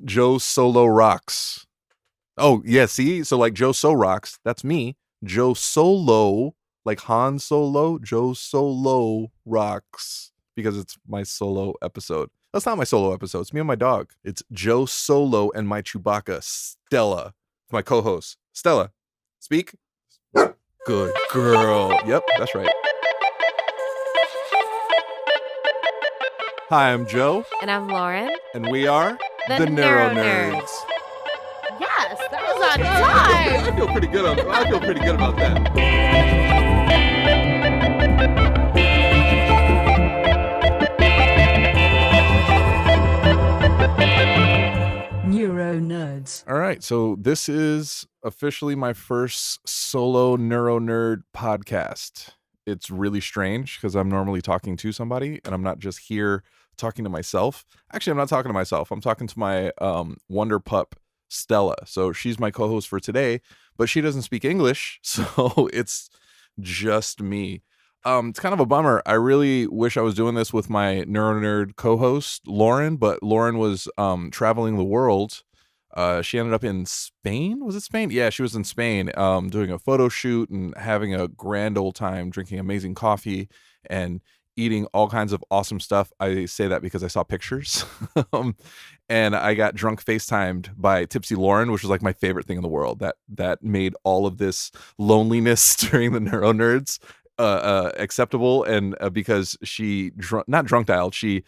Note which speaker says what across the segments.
Speaker 1: Joe Solo rocks. Oh, yeah, see? So like Joe So rocks, that's me. Joe Solo, like Han Solo, Joe Solo rocks because it's my solo episode. That's not my solo episode. It's me and my dog. It's Joe Solo and my Chewbacca, Stella, my co-host. Stella, speak. Good girl. Yep, that's right. Hi, I'm Joe.
Speaker 2: And I'm Lauren.
Speaker 1: And we are
Speaker 2: the NeuroNerds. Yes, that was on time.
Speaker 1: I feel pretty good about that.
Speaker 3: NeuroNerds.
Speaker 1: All right, so this is officially my first solo NeuroNerd podcast. It's really strange because I'm normally talking to somebody and I'm not just here talking to myself. Actually, I'm not talking to myself. I'm talking to my wonder pup, Stella. So she's my co-host for today, but she doesn't speak English, so it's just me. It's kind of a bummer. I really wish I was doing this with my NeuroNerd co-host, Lauren, but Lauren was traveling the world. She ended up in Spain. Was it Spain? Yeah, she was in Spain doing a photo shoot and having a grand old time, drinking amazing coffee and eating all kinds of awesome stuff. I say that because I saw pictures. And I got drunk FaceTimed by Tipsy Lauren, which was like my favorite thing in the world. That made all of this loneliness during the NeuroNerds acceptable. And because she not drunk dialed, she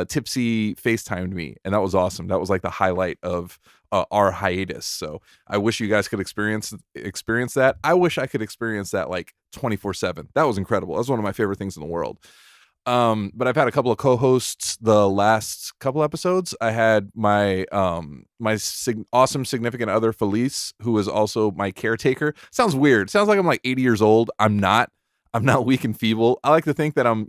Speaker 1: Tipsy FaceTimed me, and that was awesome. That was like the highlight of our hiatus. So I wish you guys could experience that. I wish I could experience that like 24/7. That was incredible. That was one of my favorite things in the world. But I've had a couple of co-hosts the last couple episodes. I had my awesome significant other, Felice, who is also my caretaker. Sounds weird. Sounds like I'm like 80 years old. I'm not weak and feeble. I like to think that I'm,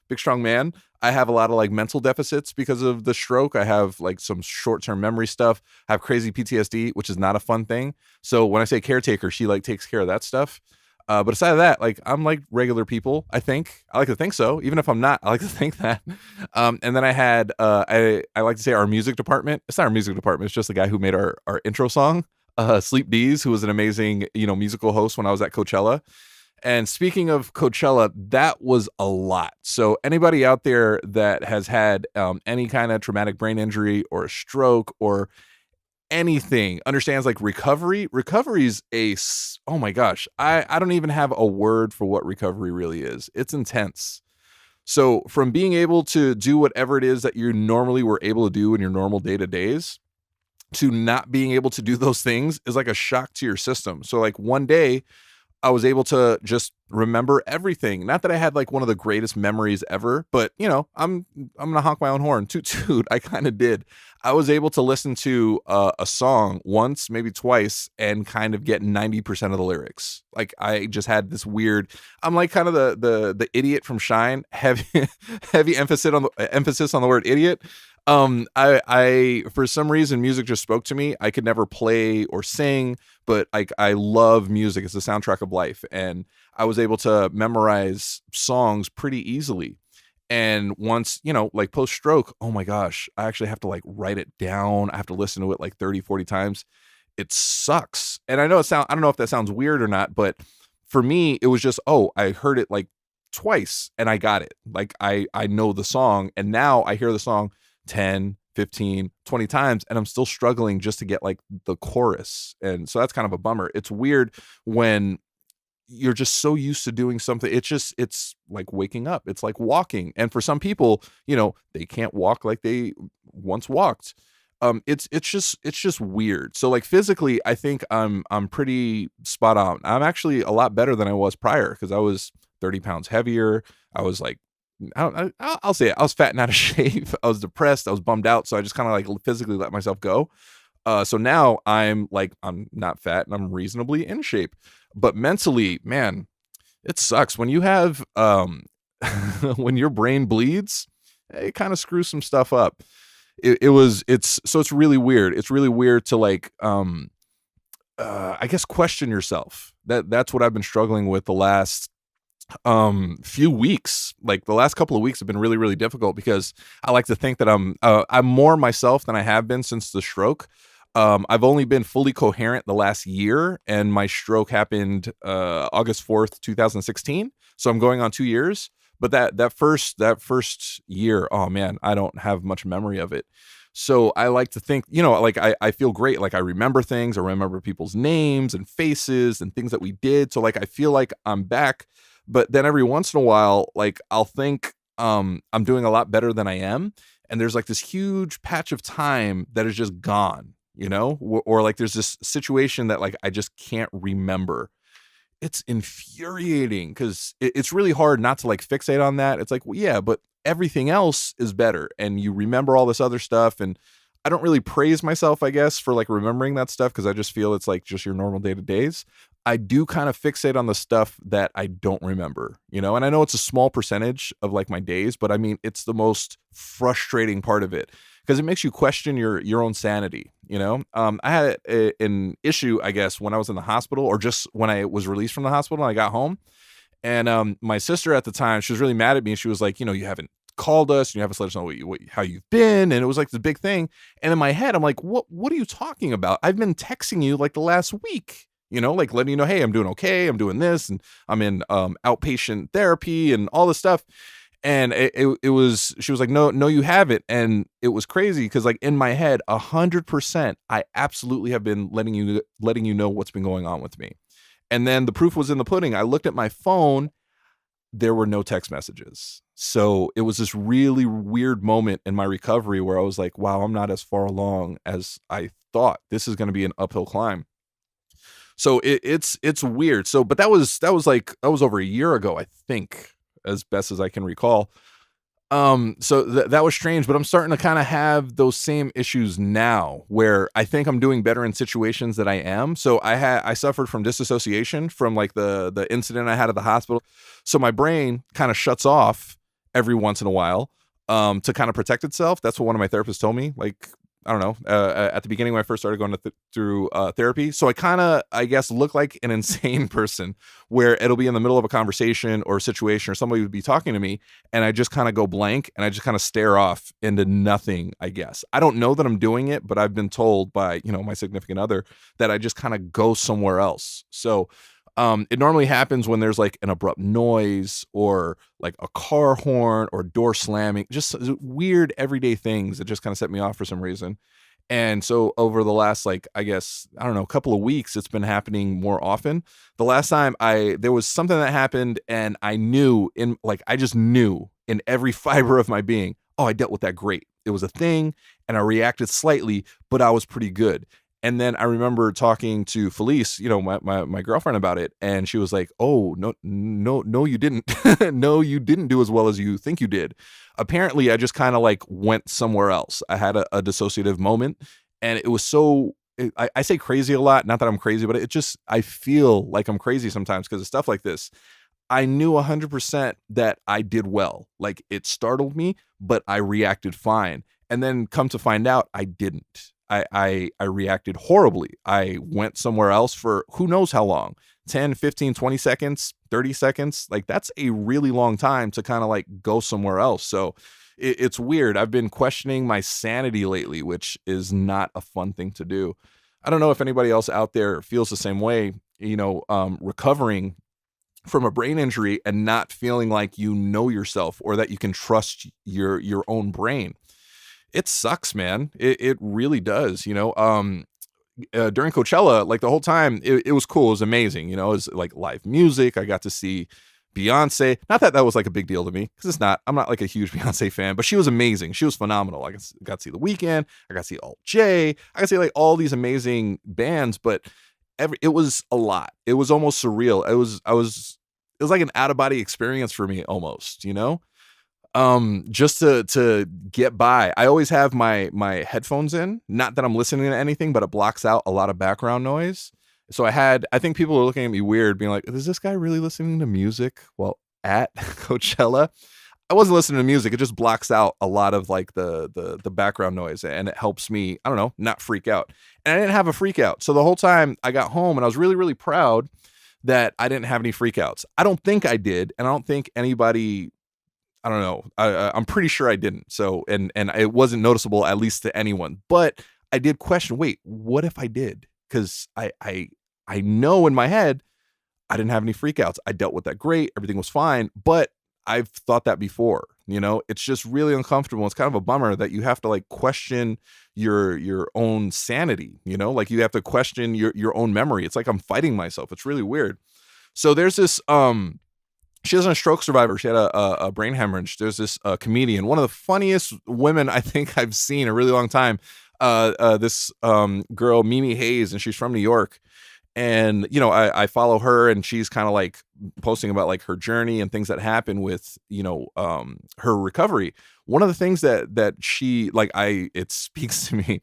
Speaker 1: big, strong man. I have a lot of like mental deficits because of the stroke. I have like some short-term memory stuff. I have crazy PTSD, which is not a fun thing. So when I say caretaker, she like takes care of that stuff. But aside of that, like I'm like regular people, I think. I like to think so. Even if I'm not, I like to think that. And then I had, I like to say our music department. It's not our music department. It's just the guy who made our intro song, Sleep D's, who was an amazing, musical host when I was at Coachella. And speaking of Coachella, that was a lot. So anybody out there that has had any kind of traumatic brain injury or a stroke or anything understands like recovery is oh my gosh, I don't even have a word for what recovery really is. It's intense. So from being able to do whatever it is that you normally were able to do in your normal day-to-days to not being able to do those things is like a shock to your system. So like one day I was able to just remember everything. Not that I had like one of the greatest memories ever, but I'm gonna honk my own horn. Toot toot. I kind of did. I was able to listen to a song once, maybe twice, and kind of get 90% of the lyrics. Like I just had this weird. I'm like kind of the idiot from Shine. Heavy emphasis on the word idiot. I for some reason music just spoke to me. I could never play or sing, but I love music. It's the soundtrack of life, and I was able to memorize songs pretty easily. And once, like post stroke, oh my gosh, I actually have to like write it down. I have to listen to it like 30, 40 times. It sucks. And I don't know if that sounds weird or not, but for me, it was just, I heard it like twice and I got it. Like I know the song, and now I hear the song 10, 15, 20 times, and I'm still struggling just to get like the chorus. And so that's kind of a bummer. It's weird when you're just so used to doing something. It's like waking up. It's like walking. And for some people, they can't walk like they once walked. It's just weird. So like physically, I think I'm pretty spot on. I'm actually a lot better than I was prior because I was 30 pounds heavier. I was like, I'll say it. I was fat and out of shape. I was depressed. I was bummed out. So I just kind of like physically let myself go. So now I'm not fat and I'm reasonably in shape, but mentally, man, it sucks when you have, when your brain bleeds, it kind of screws some stuff up. It's really weird. It's really weird to like, I guess question yourself. That's what I've been struggling with the last few weeks, like the last couple of weeks have been really, really difficult because I like to think that I'm more myself than I have been since the stroke. I've only been fully coherent the last year, and my stroke happened August 4th, 2016. So I'm going on 2 years. But that first year, oh man, I don't have much memory of it. So I like to think, like I feel great. Like I remember things, I remember people's names and faces and things that we did. So like I feel like I'm back. But then every once in a while, like I'll think I'm doing a lot better than I am. And there's like this huge patch of time that is just gone, or like there's this situation that like I just can't remember. It's infuriating because it's really hard not to like fixate on that. It's like, well, yeah, but everything else is better, and you remember all this other stuff. And I don't really praise myself, I guess, for like remembering that stuff because I just feel it's like just your normal day to days. I do kind of fixate on the stuff that I don't remember, and I know it's a small percentage of like my days, but I mean, it's the most frustrating part of it because it makes you question your own sanity. I had an issue, I guess, when I was in the hospital, or just when I was released from the hospital and I got home. And my sister at the time, she was really mad at me. She was like, you haven't called us, and you haven't let us know how you've been. And it was like the big thing. And in my head, I'm like, what are you talking about? I've been texting you like the last week, like letting you know, hey, I'm doing okay. I'm doing this. And I'm in outpatient therapy and all this stuff. And it was, she was like, no, you haven't. And it was crazy because like in my head, 100%, I absolutely have been letting you know what's been going on with me. And then the proof was in the pudding. I looked at my phone. There were no text messages. So it was this really weird moment in my recovery where I was like, wow, I'm not as far along as I thought. This is going to be an uphill climb. So it's weird. So, but that was over a year ago, I think, as best as I can recall. So that was strange, but I'm starting to kind of have those same issues now where I think I'm doing better in situations that I am. So I suffered from disassociation from like the incident I had at the hospital. So my brain kind of shuts off every once in a while, to kind of protect itself. That's what one of my therapists told me. Like, I don't know, at the beginning when I first started going through therapy. So I kind of, I guess, look like an insane person where it'll be in the middle of a conversation or a situation or somebody would be talking to me and I just kind of go blank and I just kind of stare off into nothing, I guess. I don't know that I'm doing it, but I've been told by, my significant other that I just kind of go somewhere else. So it normally happens when there's like an abrupt noise or like a car horn or door slamming, just weird everyday things that just kind of set me off for some reason. And so over the last, like, I guess, I don't know, couple of weeks, it's been happening more often. The last time there was something that happened and I just knew in every fiber of my being, oh, I dealt with that great. It was a thing and I reacted slightly, but I was pretty good. And then I remember talking to Felice, my girlfriend, about it. And she was like, oh, no, you didn't. No, you didn't do as well as you think you did. Apparently, I just kind of like went somewhere else. I had a dissociative moment. And it was I say crazy a lot. Not that I'm crazy, but I feel like I'm crazy sometimes because of stuff like this. I knew 100% that I did well. Like it startled me, but I reacted fine. And then come to find out, I didn't. I reacted horribly. I went somewhere else for who knows how long, 10, 15, 20 seconds, 30 seconds. Like that's a really long time to kind of like go somewhere else. So it's weird. I've been questioning my sanity lately, which is not a fun thing to do. I don't know if anybody else out there feels the same way, recovering from a brain injury and not feeling like yourself or that you can trust your own brain. It sucks, man. It really does. During Coachella, like the whole time, it was cool. It was amazing. It was like live music. I got to see Beyonce. Not that was like a big deal to me because it's not. I'm not like a huge Beyonce fan, but she was amazing. She was phenomenal. I got to see The Weeknd. I got to see Alt J. I got to see like all these amazing bands, but it was a lot. It was almost surreal. It was like an out of body experience for me almost. Just to get by. I always have my headphones in, not that I'm listening to anything, but it blocks out a lot of background noise. So I think people are looking at me weird being like, is this guy really listening to music while at Coachella? I wasn't listening to music. It just blocks out a lot of like the background noise and it helps me, I don't know, not freak out. And I didn't have a freak out. So the whole time I got home and I was really, really proud that I didn't have any freakouts. I don't think I did, and I don't think anybody. I don't know. I'm pretty sure I didn't. So, and it wasn't noticeable, at least to anyone. But I did question. Wait, what if I did? Because I know in my head I didn't have any freakouts. I dealt with that great. Everything was fine. But I've thought that before. It's just really uncomfortable. It's kind of a bummer that you have to like question your own sanity. Like you have to question your own memory. It's like I'm fighting myself. It's really weird. So there's this she wasn't a stroke survivor. She had a brain hemorrhage. There's this comedian, one of the funniest women I think I've seen in a really long time. This girl, Mimi Hayes, and she's from New York. And, I follow her, and she's kind of like posting about like her journey and things that happen with, her recovery. One of the things that she like, it speaks to me.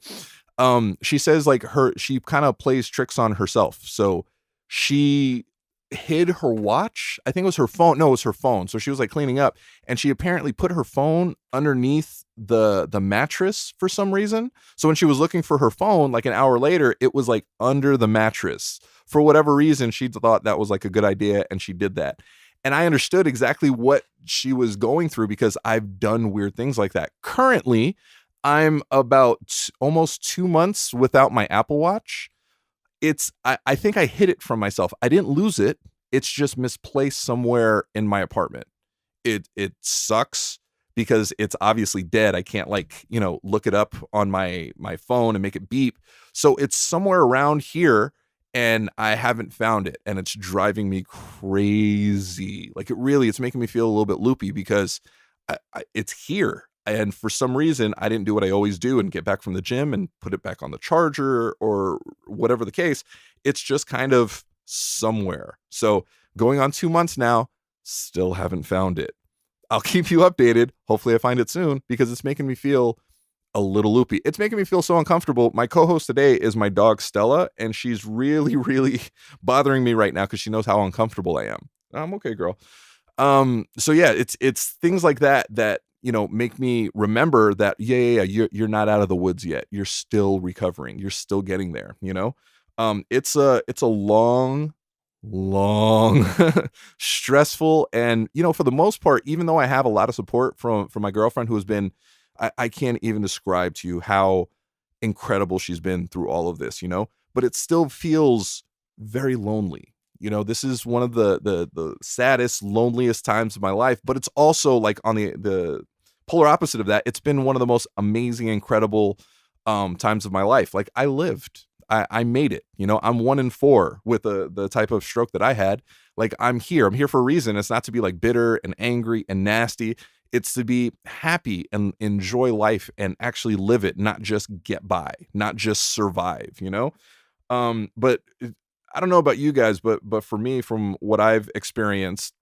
Speaker 1: She says like she kind of plays tricks on herself. So she hid her watch. I think it was her phone. No, it was her phone. So she was like cleaning up, and she apparently put her phone underneath the mattress for some reason. So when she was looking for her phone, like an hour later, it was like under the mattress. For whatever reason, she thought that was like a good idea, and she did that. And I understood exactly what she was going through because I've done weird things like that. Currently, I'm about almost 2 months without my Apple Watch. I think I hid it from myself. I didn't lose it. It's just misplaced somewhere in my apartment. It sucks because it's obviously dead. I can't look it up on my phone and make it beep. So it's somewhere around here, and I haven't found it, and it's driving me crazy. Like it's making me feel a little bit loopy because it's here. And for some reason, I didn't do what I always do and get back from the gym and put it back on the charger or whatever the case. It's just kind of somewhere. So going on 2 months now, still haven't found it. I'll keep you updated. Hopefully I find it soon because it's making me feel a little loopy. It's making me feel so uncomfortable. My co-host today is my dog, Stella, and she's really, really bothering me right now because she knows how uncomfortable I am. I'm okay, girl. So yeah, it's things like that make me remember that, you're not out of the woods yet. You're still recovering. You're still getting there, It's a long, stressful, and, for the most part, even though I have a lot of support from my girlfriend who has been, I can't even describe to you how incredible she's been through all of this, but it still feels very lonely. This is one of the saddest, loneliest times of my life, but it's also like on the polar opposite of that. It's been one of the most amazing, incredible times of my life. Like I lived, I made it, I'm 1 in 4 with the type of stroke that I had. Like I'm here for a reason. It's not to be like bitter and angry and nasty. It's to be happy and enjoy life and actually live it, not just get by, not just survive, But I don't know about you guys, but for me, from what I've experienced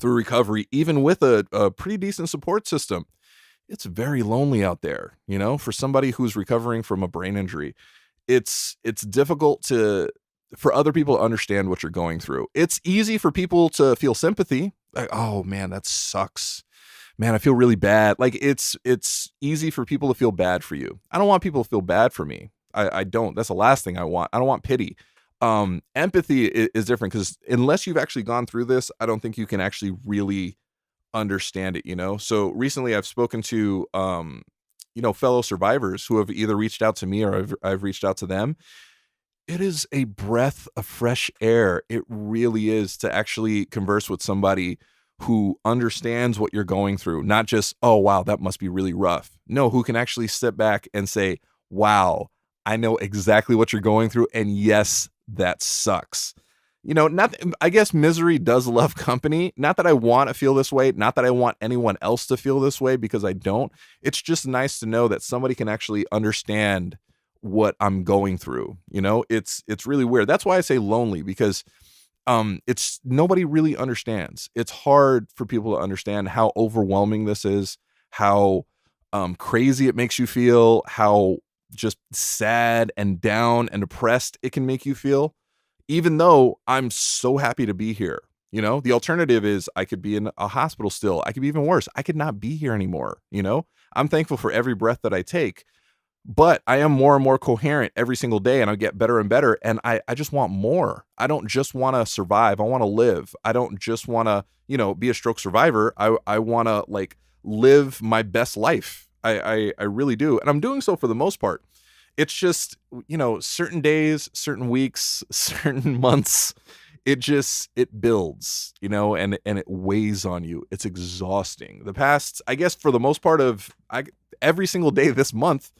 Speaker 1: through recovery, even with a pretty decent support system, it's very lonely out there, for somebody who's recovering from a brain injury. It's difficult for other people to understand what you're going through. It's easy for people to feel sympathy. Like, oh man, that sucks. Man, I feel really bad. Like it's easy for people to feel bad for you. I don't want people to feel bad for me. I don't. That's the last thing I want. I don't want pity. Empathy is different because unless you've actually gone through this, I don't think you can actually really understand it, So recently I've spoken to, fellow survivors who have either reached out to me or I've reached out to them. It is a breath of fresh air. It really is to actually converse with somebody who understands what you're going through, not just, oh, wow, that must be really rough. No, who can actually sit back and say, wow, I know exactly what you're going through. And yes, that sucks. I guess misery does love company. Not that I want to feel this way. Not that I want anyone else to feel this way, because I don't. It's just nice to know that somebody can actually understand what I'm going through. It's really weird. That's why I say lonely, because it's nobody really understands. It's hard for people to understand how overwhelming this is, how crazy it makes you feel, how just sad and down and depressed it can make you feel. Even though I'm so happy to be here, the alternative is I could be in a hospital still. I could be even worse. I could not be here anymore. I'm thankful for every breath that I take, but I am more and more coherent every single day, and I get better and better. And I just want more. I don't just want to survive. I want to live. I don't just want to, be a stroke survivor. I want to like live my best life. I really do. And I'm doing so for the most part. It's just, certain days, certain weeks, certain months, it builds, and it weighs on you. It's exhausting. The past, I guess, for the most part of every single day this month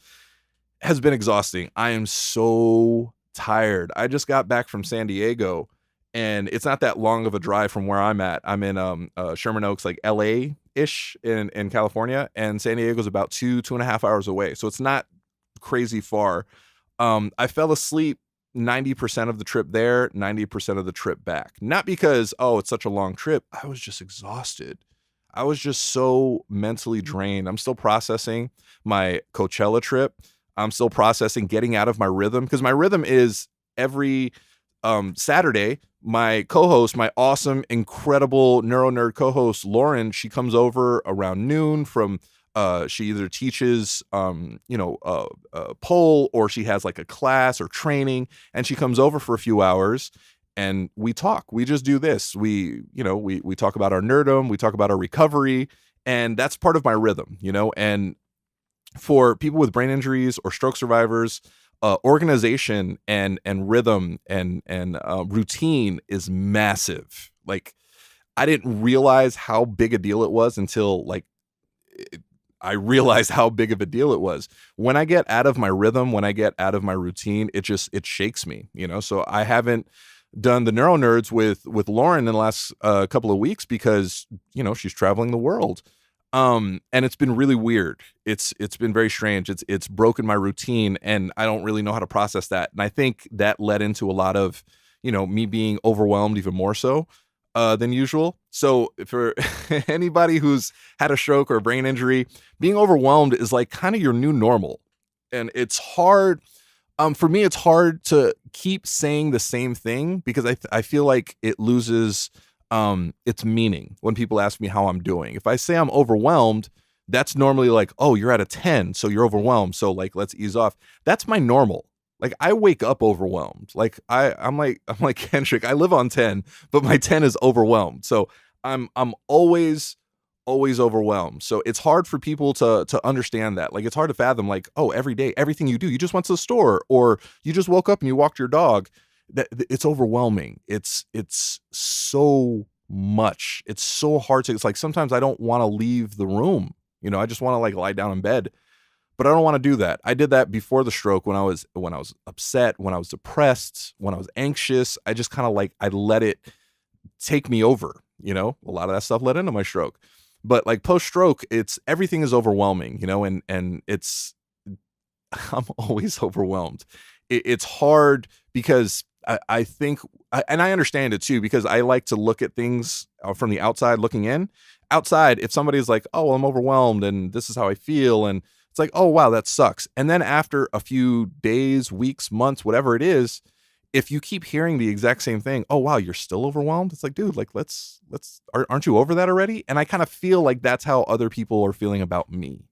Speaker 1: has been exhausting. I am so tired. I just got back from San Diego, and it's not that long of a drive from where I'm at. I'm in Sherman Oaks, like LA ish in California, and San Diego's about 2.5 hours away. So it's not crazy far. I fell asleep 90% of the trip there, 90% of the trip back. Not because, it's such a long trip. I was just exhausted. I was just so mentally drained. I'm still processing my Coachella trip. I'm still processing getting out of my rhythm, because my rhythm is every Saturday. My co-host, my awesome, incredible NeuroNerd co-host, Lauren, she comes over around noon from she either teaches, pole, or she has like a class or training, and she comes over for a few hours and we talk. We just do this. We talk about our nerdom. We talk about our recovery, and that's part of my rhythm, and for people with brain injuries or stroke survivors, organization and rhythm and routine is massive. Like, I didn't realize how big a deal it was until I realized how big of a deal it was. When I get out of my rhythm, when I get out of my routine, it shakes me, So I haven't done the NeuroNerds with Lauren in the last couple of weeks because, she's traveling the world. And it's been really weird. It's been very strange. It's broken my routine, and I don't really know how to process that. And I think that led into a lot of, me being overwhelmed even more so than usual. So for anybody who's had a stroke or a brain injury, being overwhelmed is like kind of your new normal. And it's hard. For me, it's hard to keep saying the same thing because I feel like it loses its meaning when people ask me how I'm doing. If I say I'm overwhelmed, that's normally like, oh, you're at a 10, so you're overwhelmed. So like, let's ease off. That's my normal. Like, I wake up overwhelmed. Like I'm like Kendrick. I live on 10, but my 10 is overwhelmed. So I'm always overwhelmed. So it's hard for people to understand that. Like, it's hard to fathom, like, oh, every day, everything you do, you just went to the store, or you just woke up and you walked your dog. That it's overwhelming. It's so much. It's so hard to, it's like sometimes I don't want to leave the room. I just want to like lie down in bed. But I don't want to do that. I did that before the stroke when I was upset, when I was depressed, when I was anxious. I just kind of like, I let it take me over, a lot of that stuff led into my stroke. But like post-stroke, everything is overwhelming, and I'm always overwhelmed. It's hard because I think, and I understand it too, because I like to look at things from the outside looking in. Outside, if somebody's like, oh, well, I'm overwhelmed and this is how I feel, and it's like, oh, wow, that sucks. And then after a few days, weeks, months, whatever it is, if you keep hearing the exact same thing, oh, wow, you're still overwhelmed. It's like, dude, like, aren't you over that already? And I kind of feel like that's how other people are feeling about me,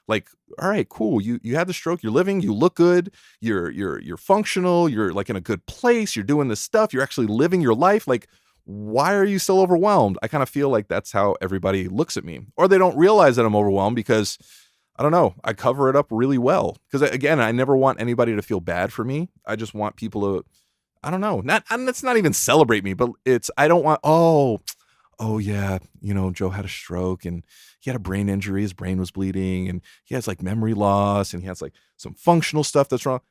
Speaker 1: like, all right, cool. You had the stroke, you're living, you look good. You're functional. You're like in a good place. You're doing this stuff. You're actually living your life. Like, why are you still overwhelmed? I kind of feel like that's how everybody looks at me, or they don't realize that I'm overwhelmed because I don't know. I cover it up really well because, again, I never want anybody to feel bad for me. I just want people to, I don't know, let's not even celebrate me, but I don't want, oh yeah, Joe had a stroke and he had a brain injury. His brain was bleeding and he has like memory loss and he has like some functional stuff that's wrong.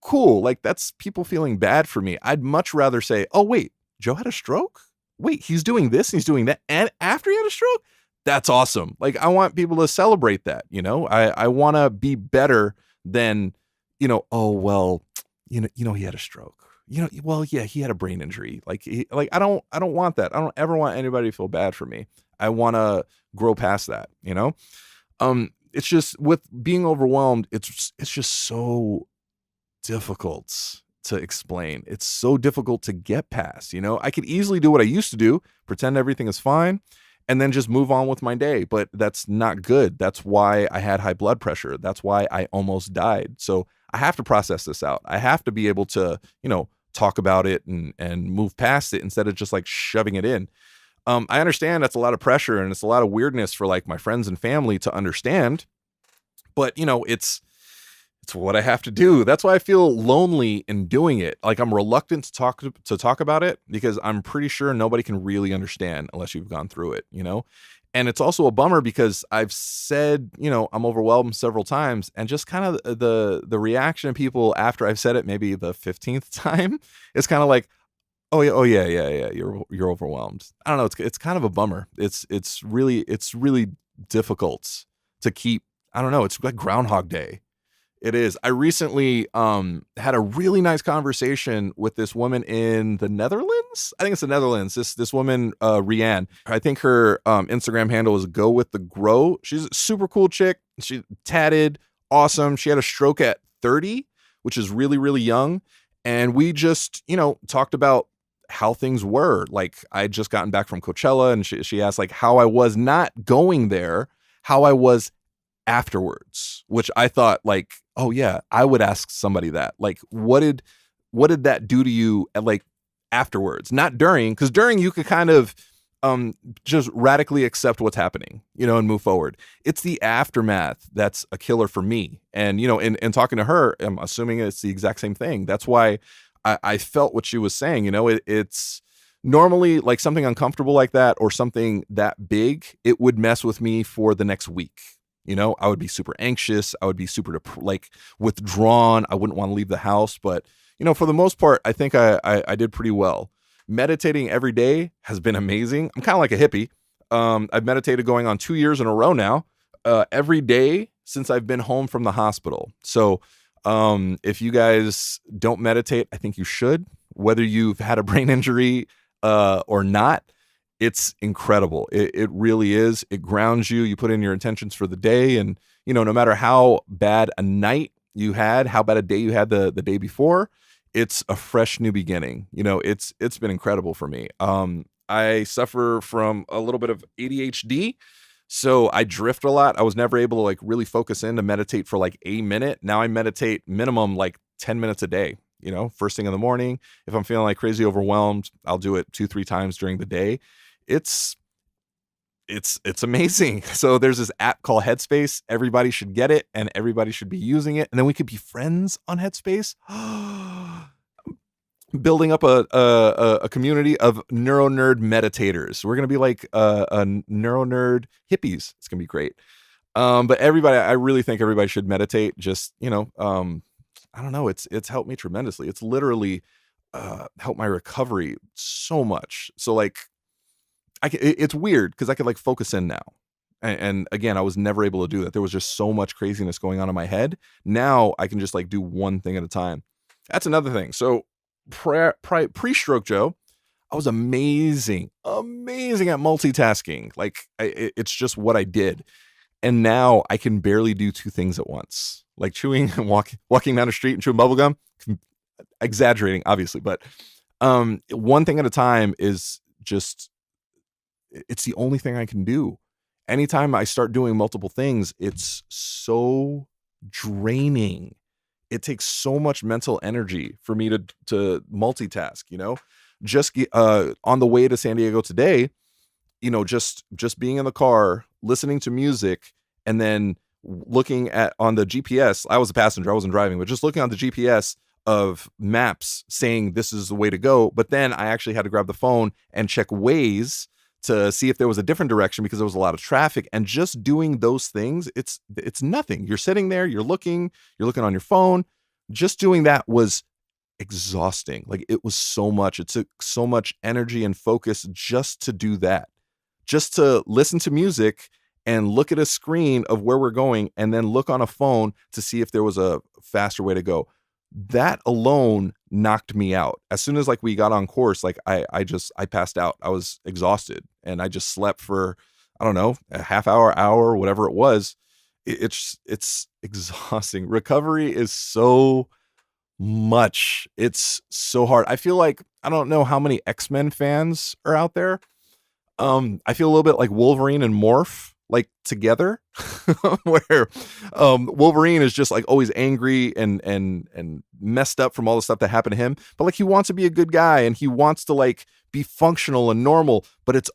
Speaker 1: Cool. Like, that's people feeling bad for me. I'd much rather say, oh, wait, Joe had a stroke? Wait, he's doing this and he's doing that. And after he had a stroke? That's awesome. Like, I want people to celebrate that, I want to be better than, oh, well, he had a stroke, well, yeah, he had a brain injury. Like, I don't want that. I don't ever want anybody to feel bad for me. I want to grow past that, it's just with being overwhelmed. It's just so difficult to explain. It's so difficult to get past, I could easily do what I used to do, pretend everything is fine. and then just move on with my day. But that's not good. That's why I had high blood pressure. That's why I almost died. So I have to process this out. I have to be able to, talk about it and move past it instead of just like shoving it in. I understand that's a lot of pressure and it's a lot of weirdness for like my friends and family to understand, but it's what I have to do. That's why I feel lonely in doing it. Like I'm reluctant to talk about it because I'm pretty sure nobody can really understand unless you've gone through it. And it's also a bummer because I've said, I'm overwhelmed several times, and just kind of the reaction of people after I've said it maybe the 15th time is kind of like, oh yeah, you're overwhelmed. I don't know, it's kind of a bummer. It's really difficult to keep. I don't know, it's like Groundhog Day. It is. I recently had a really nice conversation with this woman in the Netherlands. I think it's the Netherlands. This woman, Rianne. I think her Instagram handle is Go With The Grow. She's a super cool chick. She tatted, awesome. She had a stroke at 30, which is really, really young. And we just, talked about how things were. Like I'd just gotten back from Coachella, and she asked like how I was not going there, how I was afterwards, which I thought like, oh yeah, I would ask somebody that. Like, what did that do to you at like afterwards? Not during, because during you could kind of just radically accept what's happening, and move forward. It's the aftermath that's a killer for me. And in talking to her, I'm assuming it's the exact same thing. That's why I felt what she was saying. It's normally like something uncomfortable like that or something that big, it would mess with me for the next week. I would be super anxious. I would be super withdrawn. I wouldn't want to leave the house. But, for the most part, I think I did pretty well. Meditating every day has been amazing. I'm kind of like a hippie. I've meditated going on 2 years in a row now, every day since I've been home from the hospital. So if you guys don't meditate, I think you should, whether you've had a brain injury or not. It's incredible. It really is. It grounds you. You put in your intentions for the day. And, no matter how bad a night you had, how bad a day you had the day before, it's a fresh new beginning. It's been incredible for me. I suffer from a little bit of ADHD. So I drift a lot. I was never able to like really focus in to meditate for like a minute. Now I meditate minimum like 10 minutes a day. First thing in the morning. If I'm feeling like crazy overwhelmed, I'll do it 2-3 times during the day. It's amazing. So there's this app called Headspace. Everybody should get it and everybody should be using it. And then we could be friends on Headspace. Building up a community of NeuroNerd meditators. We're going to be like a NeuroNerd hippies. It's going to be great. But everybody, I really think everybody should meditate. Just, I don't know. It's helped me tremendously. It's literally helped my recovery so much. So like, it's weird because I could like focus in now. And again, I was never able to do that. There was just so much craziness going on in my head. Now I can just like do one thing at a time. That's another thing. So pre-stroke Joe, I was amazing at multitasking. Like it's just what I did. And now I can barely do two things at once, like chewing and walking down the street and chewing bubblegum. Exaggerating, obviously, but one thing at a time is just, it's the only thing I can do. Anytime I start doing multiple things, it's so draining. It takes so much mental energy for me to multitask, just on the way to San Diego today, just being in the car, listening to music, and then looking on the GPS. I was a passenger, I wasn't driving, but just looking on the GPS of maps saying this is the way to go. But then I actually had to grab the phone and check Waze to see if there was a different direction because there was a lot of traffic. And just doing those things, it's nothing. You're sitting there, you're looking on your phone. Just doing that was exhausting. Like it was so much. It took so much energy and focus just to do that. Just to listen to music and look at a screen of where we're going and then look on a phone to see if there was a faster way to go. That alone knocked me out. As soon as like we got on course, like I passed out. I was exhausted and I just slept for, I don't know, a half hour, whatever it was. It's exhausting. Recovery is so much. It's so hard. I feel like, I don't know how many X-Men fans are out there. I feel a little bit like Wolverine and Morph, like together, where Wolverine is just like always angry and messed up from all the stuff that happened to him, but like he wants to be a good guy and he wants to like be functional and normal, but it's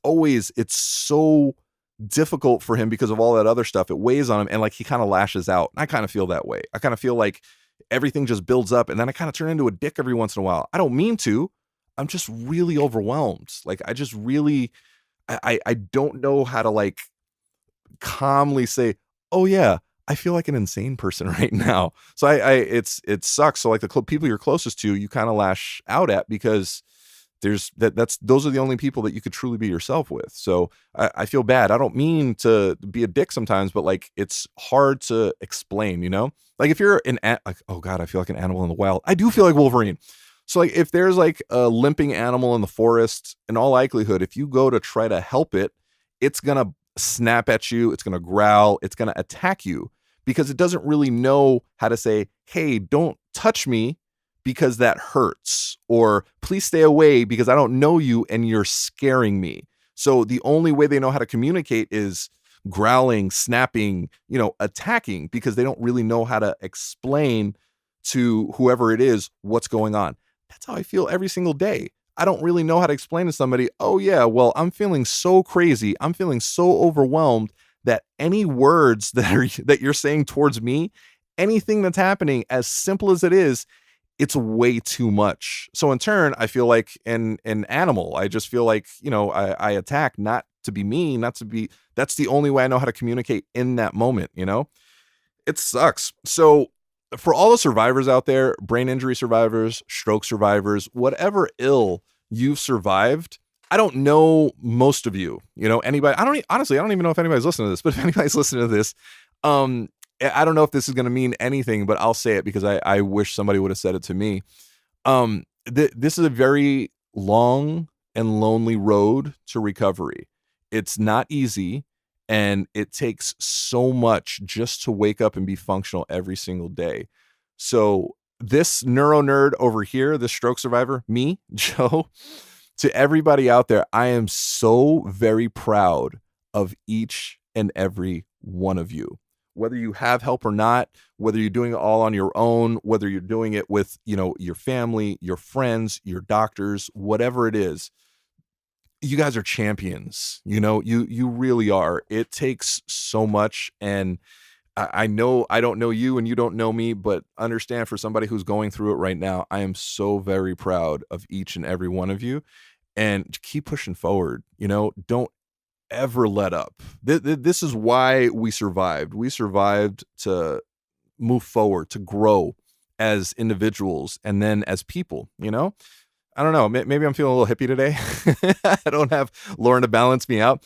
Speaker 1: so difficult for him because of all that other stuff. It weighs on him and like he kind of lashes out. I kind of feel that way. I kind of feel like everything just builds up and then I kind of turn into a dick every once in a while. I don't mean to. I'm just really overwhelmed. Like I just really I don't know how to like calmly say, oh yeah, I feel like an insane person right now. So it sucks. So like the people you're closest to, you kind of lash out at because those are the only people that you could truly be yourself with. So I feel bad. I don't mean to be a dick sometimes, but like it's hard to explain, like if you're like, oh God, I feel like an animal in the wild. I do feel like Wolverine. So like if there's like a limping animal in the forest, in all likelihood, if you go to try to help it, it's going to snap at you. It's going to growl. It's going to attack you because it doesn't really know how to say, hey, don't touch me because that hurts, or please stay away because I don't know you and you're scaring me. So the only way they know how to communicate is growling, snapping, attacking, because they don't really know how to explain to whoever it is what's going on. That's how I feel every single day. I don't really know how to explain to somebody, oh yeah, well, I'm feeling so crazy. I'm feeling so overwhelmed that any words that you're saying towards me, anything that's happening, as simple as it is, it's way too much. So in turn, I feel like an animal. I just feel like, I attack not to be mean, that's the only way I know how to communicate in that moment, It sucks. So for all the survivors out there, brain injury survivors, stroke survivors, whatever ill you've survived, I don't know most of you, anybody. Honestly, I don't even know if anybody's listening to this, but if anybody's listening to this, I don't know if this is going to mean anything, but I'll say it because I wish somebody would have said it to me. This is a very long and lonely road to recovery. It's not easy. And it takes so much just to wake up and be functional every single day. So this neuro nerd over here, this stroke survivor, me, Joe, to everybody out there, I am so very proud of each and every one of you. Whether you have help or not, whether you're doing it all on your own, whether you're doing it with, your family, your friends, your doctors, whatever it is, you guys are champions. You really are. It takes so much. And I know I don't know you and you don't know me, but understand, for somebody who's going through it right now, I am so very proud of each and every one of you, and keep pushing forward. Don't ever let up. This is why we survived. We survived to move forward, to grow as individuals and then as people, I don't know. Maybe I'm feeling a little hippie today. I don't have Lauren to balance me out.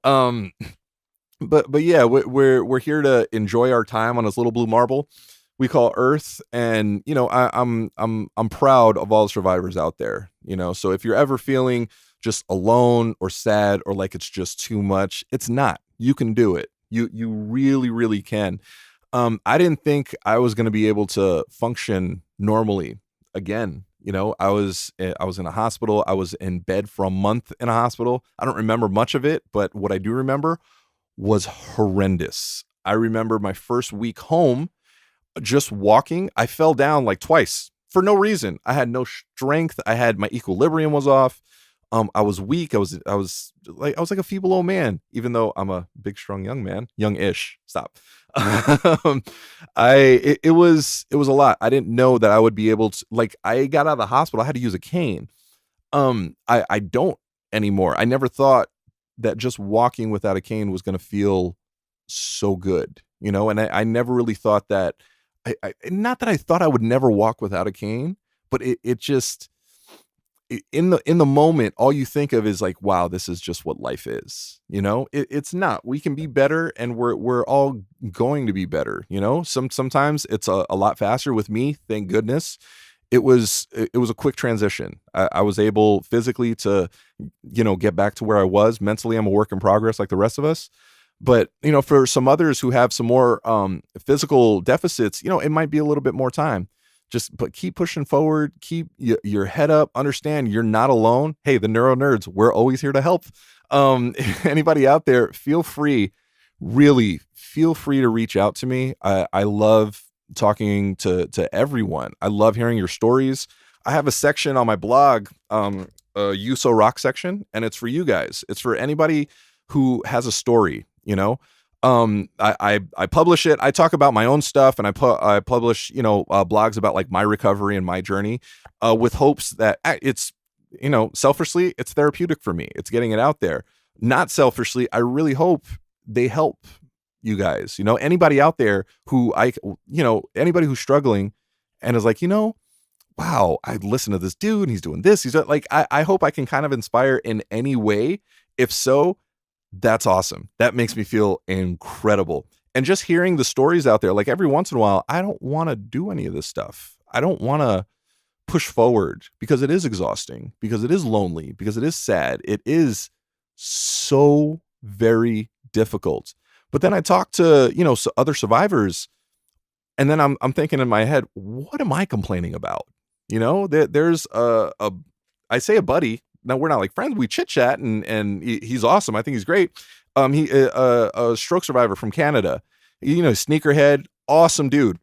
Speaker 1: But yeah, we're here to enjoy our time on this little blue marble we call Earth, and I'm proud of all the survivors out there. So if you're ever feeling just alone or sad or like it's just too much, it's not. You can do it. You really, really can. I didn't think I was going to be able to function normally again. I was in a hospital. I was in bed for a month in a hospital. I don't remember much of it, but what I do remember was horrendous. I remember my first week home, just walking, I fell down like twice for no reason. I had no strength. My equilibrium was off. I was weak. I was like a feeble old man, even though I'm a big, strong young man, young-ish. Stop. It was a lot. I didn't know that I would be able to, like, I got out of the hospital. I had to use a cane. I don't anymore. I never thought that just walking without a cane was going to feel so good, and I never really thought that, not that I thought I would never walk without a cane, but it just, in the moment, all you think of is like, wow, this is just what life is. It's not. We can be better, and we're all going to be better. Sometimes it's a lot faster. With me, thank goodness, it was a quick transition. I was able physically to, get back to where I was. Mentally, I'm a work in progress like the rest of us. But, for some others who have some more physical deficits, it might be a little bit more time. But keep pushing forward, keep your head up, understand you're not alone. Hey, the NeuroNerds, we're always here to help. Anybody out there, really feel free to reach out to me. I love talking to everyone. I love hearing your stories. I have a section on my blog, a You So Rock section, and it's for you guys. It's for anybody who has a story, you know. I publish it. I talk about my own stuff, and I publish, blogs about like my recovery and my journey, with hopes that it's, selfishly, it's therapeutic for me. It's getting it out there. Not selfishly, I really hope they help you guys. Anybody out there who anybody who's struggling and is like, wow, I listened to this dude and he's doing this. He's like, I hope I can kind of inspire in any way. If so, that's awesome. That makes me feel incredible. And just hearing the stories out there, like every once in a while, I don't want to do any of this stuff. I don't want to push forward because it is exhausting, because it is lonely, because it is sad. It is so very difficult. But then I talk to, other survivors, and then I'm thinking in my head, what am I complaining about? There's I say a buddy. Now we're not like friends. We chit chat, and he's awesome. I think he's great. He a stroke survivor from Canada. Sneakerhead, awesome dude.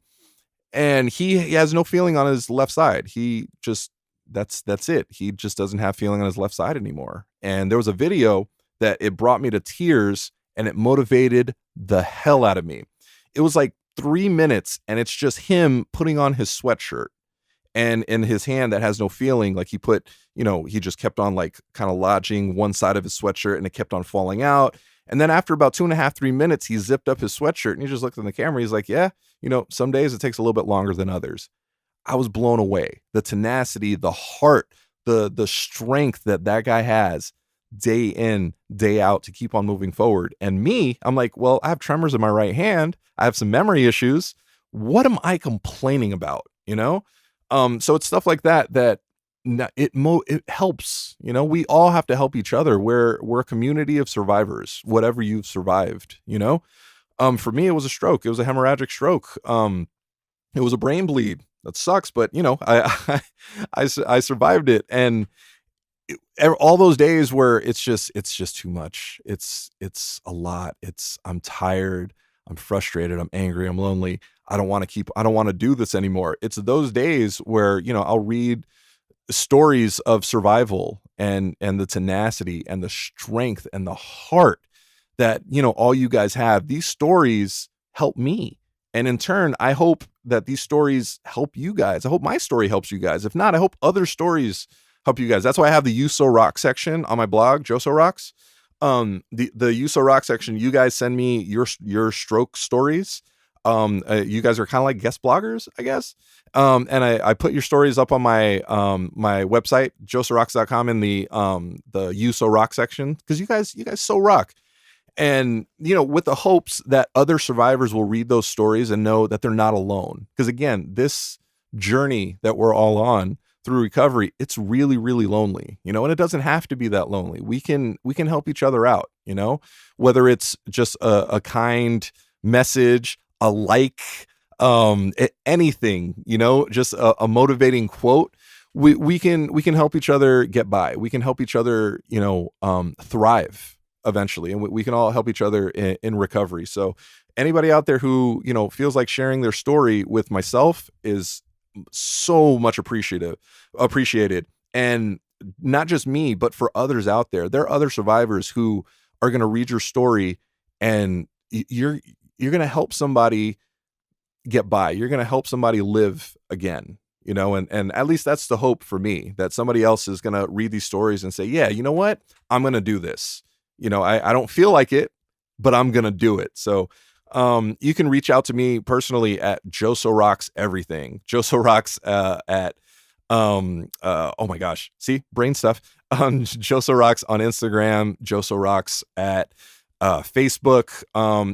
Speaker 1: And he has no feeling on his left side. He just that's it. He just doesn't have feeling on his left side anymore. And there was a video that it brought me to tears, and it motivated the hell out of me. It was like 3 minutes, and it's just him putting on his sweatshirt, and in his hand that has no feeling, like he just kept on like kind of lodging one side of his sweatshirt, and it kept on falling out. And then after about 2.5, 3 minutes, he zipped up his sweatshirt, and he just looked in the camera. He's like, yeah, some days it takes a little bit longer than others. I was blown away. The tenacity, the heart, the strength that guy has day in, day out to keep on moving forward. And me, I'm like, well, I have tremors in my right hand. I have some memory issues. What am I complaining about? So it's stuff like that it helps. We all have to help each other. We're a community of survivors, whatever you've survived. For me, it was a stroke. It was a hemorrhagic stroke. It was a brain bleed. That sucks, but I survived it. And all those days where it's just too much. It's a lot. I'm tired. I'm frustrated. I'm angry. I'm lonely. I don't want to do this anymore. It's those days where, I'll read stories of survival and the tenacity and the strength and the heart that, all you guys have. These stories help me. And in turn, I hope that these stories help you guys. I hope my story helps you guys. If not, I hope other stories help you guys. That's why I have the You So Rock section on my blog, Joso Rocks. The You So Rock section, you guys send me your stroke stories. You guys are kind of like guest bloggers, I guess. And I put your stories up on my my website, josorocks.com, in the You So Rock section, because you guys so rock. And, with the hopes that other survivors will read those stories and know that they're not alone. Because again, this journey that we're all on through recovery, it's really, really lonely, and it doesn't have to be that lonely. We can help each other out, whether it's just a kind message, a like, anything, just a motivating quote. We can help each other get by. We can help each other, thrive eventually, and we can all help each other in recovery. So anybody out there who, feels like sharing their story with myself is so much appreciated. And not just me, but for others out there. There are other survivors who are going to read your story, and you're going to help somebody get by. You're going to help somebody live again, and at least that's the hope for me, that somebody else is going to read these stories and say, yeah, you know what? I'm going to do this. I don't feel like it, but I'm going to do it. So you can reach out to me personally at Joso Rocks everything. Joso Rocks at oh my gosh, see, brain stuff. Joso Rocks on Instagram, Joso Rocks at Facebook.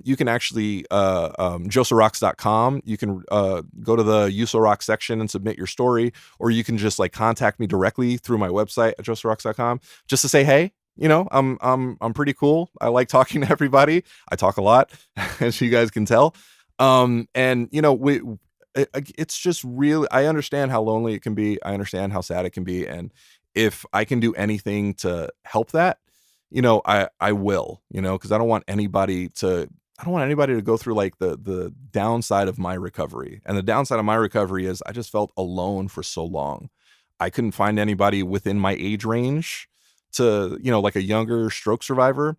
Speaker 1: You can actually josorocks.com. You can go to the You So Rock section and submit your story, or you can just like contact me directly through my website at josorocks.com just to say, hey, I'm pretty cool. I like talking to everybody. I talk a lot, as you guys can tell. And it's just really, I understand how lonely it can be. I understand how sad it can be. And if I can do anything to help that, I will, because I don't want anybody to go through like the downside of my recovery. And the downside of my recovery is I just felt alone for so long. I couldn't find anybody within my age range to, like a younger stroke survivor.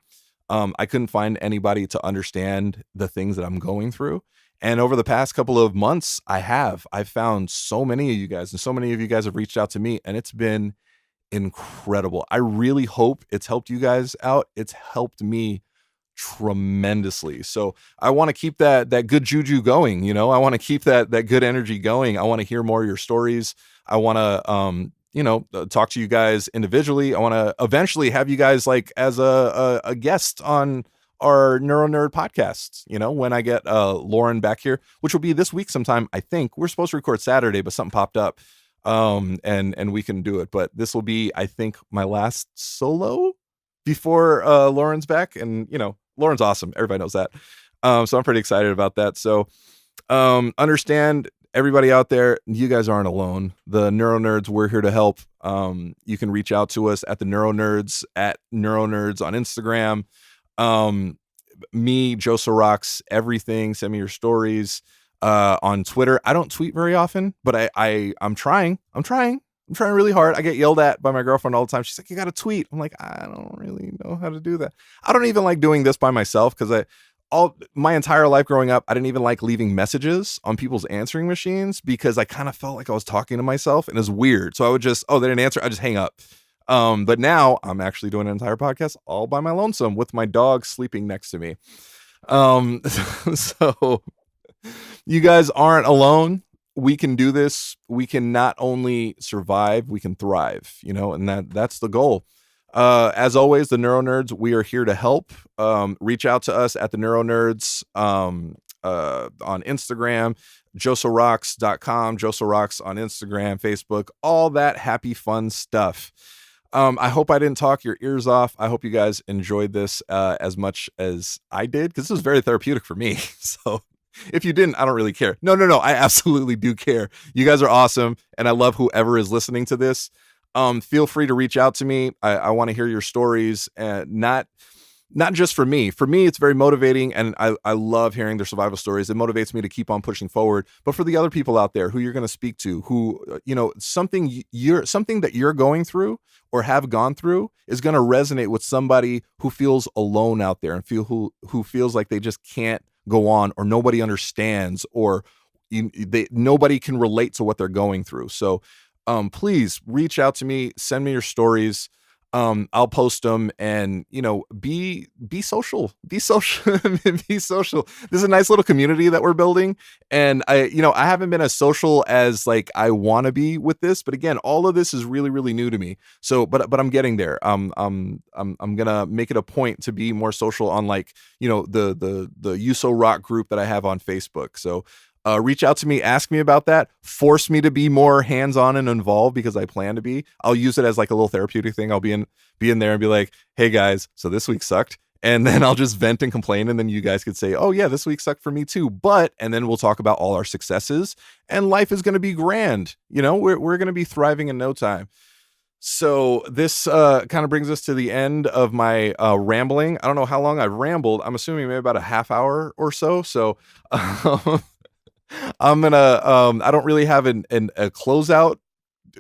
Speaker 1: I couldn't find anybody to understand the things that I'm going through. And over the past couple of months, I've found so many of you guys, and so many of you guys have reached out to me, and it's been incredible. I really hope it's helped you guys out. It's helped me tremendously. So I want to keep that good juju going. I want to keep that good energy going. I want to hear more of your stories. I want to talk to you guys individually. I want to eventually have you guys like as a guest on our NeuroNerd podcast, when I get Lauren back here, which will be this week sometime. I think we're supposed to record Saturday, but something popped up. And we can do it, but this will be, I think, my last solo before Lauren's back. And Lauren's awesome, everybody knows that. So I'm pretty excited about that. So understand, everybody out there, you guys aren't alone. The NeuroNerds, we're here to help. You can reach out to us at the NeuroNerds, at NeuroNerds on Instagram. Me, Joe Rocks, everything. Send me your stories. On Twitter. I don't tweet very often, but I'm trying really hard. I get yelled at by my girlfriend all the time. She's like, you got to tweet. I'm like, I don't really know how to do that. I don't even like doing this by myself because my entire life growing up, I didn't even like leaving messages on people's answering machines because I kind of felt like I was talking to myself and it was weird. So I would just, they didn't answer. I just hang up. But now I'm actually doing an entire podcast all by my lonesome with my dog sleeping next to me. So you guys aren't alone. We can do this. We can not only survive, we can thrive, and that's the goal. As always, the NeuroNerds, we are here to help. Reach out to us at the NeuroNerds on Instagram, josorocks.com, josorocks on Instagram, Facebook, all that happy, fun stuff. I hope I didn't talk your ears off. I hope you guys enjoyed this as much as I did, because this was very therapeutic for me. So if you didn't, I don't really care. No, I absolutely do care. You guys are awesome, and I love whoever is listening to this. Feel free to reach out to me. I want to hear your stories, and not just for me. For me, it's very motivating, and I love hearing their survival stories. It motivates me to keep on pushing forward. But for the other people out there who you're going to speak to, who something that you're going through or have gone through is going to resonate with somebody who feels alone out there and who feels like they just can't go on, or nobody understands, or nobody can relate to what they're going through. So please reach out to me, send me your stories. I'll post them, and be social, be social. This is a nice little community that we're building, and I haven't been as social as like I want to be with this, but again, all of this is really, really new to me. So but I'm getting there. I'm gonna make it a point to be more social on like the USO Rock group that I have on Facebook. So reach out to me, ask me about that, force me to be more hands-on and involved, because I plan to be. I'll use it as like a little therapeutic thing. I'll be in there and be like, hey guys, so this week sucked. And then I'll just vent and complain. And then you guys could say, oh yeah, this week sucked for me too. And then we'll talk about all our successes, and life is going to be grand. We're going to be thriving in no time. So this kind of brings us to the end of my rambling. I don't know how long I've rambled. I'm assuming maybe about a half hour or so. So I'm gonna I don't really have a closeout.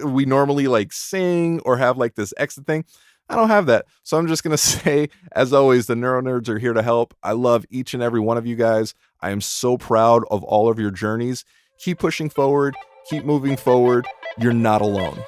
Speaker 1: We normally like sing or have like this exit thing. I don't have that. So I'm just gonna say, as always, the NeuroNerds are here to help. I love each and every one of you guys. I am so proud of all of your journeys. Keep pushing forward, keep moving forward. You're not alone.